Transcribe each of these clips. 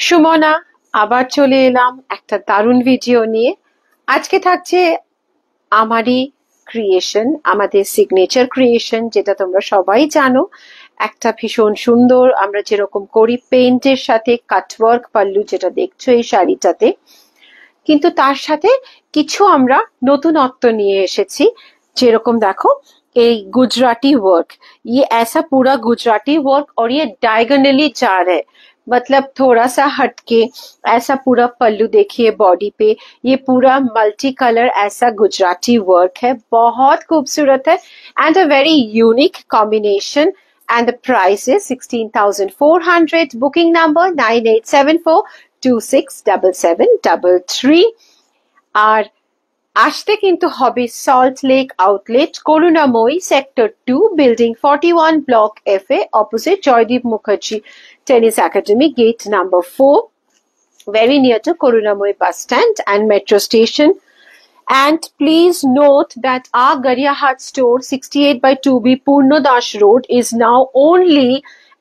সুমনা আবার চলে এলাম একটা দারুণ ভিডিও নিয়ে। আজকে থাকছে আমারই ক্রিয়েশন, আমাদের সিগনেচার ক্রিয়েশন, যেটা তোমরা সবাই জানো। একটা ভীষণ সুন্দর আমরা যেরকম করি পেইন্টের সাথে কাটওয়ার্ক পাল্লু, যেটা দেখছো এই শাড়িটাতে, কিন্তু তার সাথে কিছু আমরা নতুনত্ব নিয়ে এসেছি। যেরকম দেখো এই गुजराती वर्क, ये ऐसा पूरा गुजराती वर्क और ये डायगोनली जा रहा है, मतलब थोड़ा सा हटके। ऐसा पूरा पल्लू देखिए बॉडी पे, ये पूरा मल्टी कलर ऐसा गुजराती वर्क है, बहुत खूबसूरत है and a very unique combination. And the price is 16,400। Booking number 9874267733। আর আসতে কিন্তু হবে Salt Lake outlet, Karunamoyee, sector 2, building 41, block FA, opposite Joydeep Mukherjee tennis academy, gate number 4, very near to Karunamoy bus stand and metro station. And please note that our Gariyahat store 68/2B Purnodash Road is now only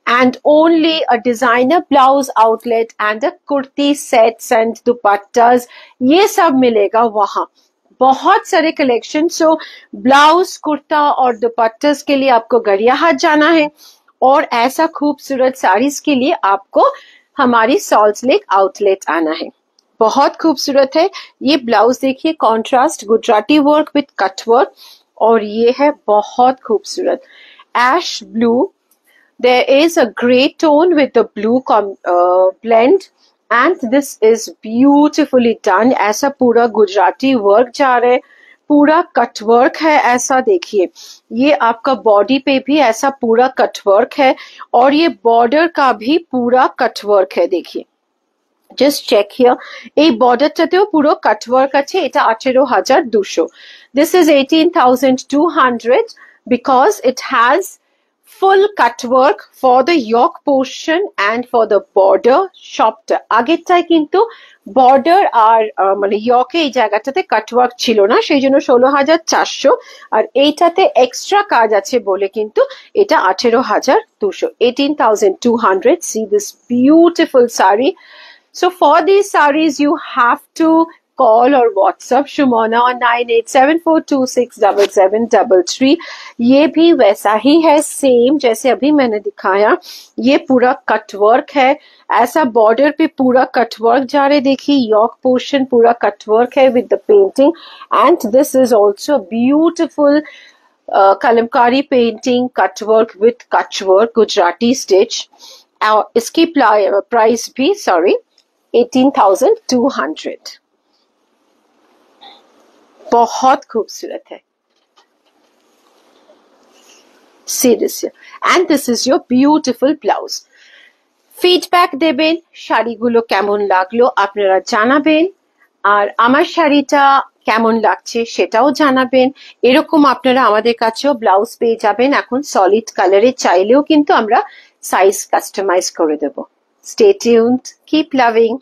and only a designer blouse outlet and a kurti sets and dupattas, ये सब मिलेगा वहां। बहुत सारे collection, सो blouse, kurta और दुपट्टास के लिए आपको गरियाहाट जाना है, और ऐसा खूबसूरत साड़ीज के लिए आपको हमारी सॉल्ट लेक आउटलेट आना है। बहुत खूबसूरत है ये ब्लाउज, देखिए contrast Gujarati work with cut work, और ये है बहुत खूबसूरत एश blue. There is a grey tone with the blue blend, and this is beautifully done। ऐसा पूरा गुजराती वर्क जा रहा है, पूरा कट वर्क है। ऐसा देखिए ये आपका बॉडी पे भी ऐसा पूरा कट वर्क है, और ये बॉर्डर का भी पूरा कट वर्क है। देखिए জাস্ট চেক হিয়ার, এই বর্ডারটাতেও পুরো কাটওয়ার্ক আছে। এটা 18,200। This is 18,200 because it has full cut work for the yoke portion and for the border সবটা। আগেরটায় কিন্তু বর্ডার আর মানে ইয়কে এই জায়গাটাতে কাটওয়ার্ক ছিল না, সেই জন্য 16,400, আর এইটাতে এক্সট্রা কাজ আছে বলে কিন্তু এটা 18,200, 18,200। See this beautiful saree. So for these sarees you have to call or WhatsApp Shumona on 9874267733। ये भी वैसा ही है सेम जैसे अभी मैंने दिखाया। ये पूरा कटवर्क है, ऐसा बॉर्डर पे पूरा कटवर्क जा रहे, देखिए यॉक पोर्शन पूरा कटवर्क है with the painting. And this is also beautiful Kalamkari painting cutwork with cutwork Gujarati stitch. इसकी प्राइस भी 18,200। बहुत खूबसूरत है। See this here. And this is your beautiful blouse. Feedback দেবেন, শাড়িগুলো কেমন লাগলো আপনারা জানাবেন, আর আমার শাড়িটা কেমন লাগছে সেটাও জানাবেন। এরকম আপনারা আমাদের কাছেও ব্লাউজ পেয়ে যাবেন এখন সলিড কালারে, চাইলেও কিন্তু আমরা সাইজ কাস্টমাইজ করে দেব। Stay tuned, keep loving.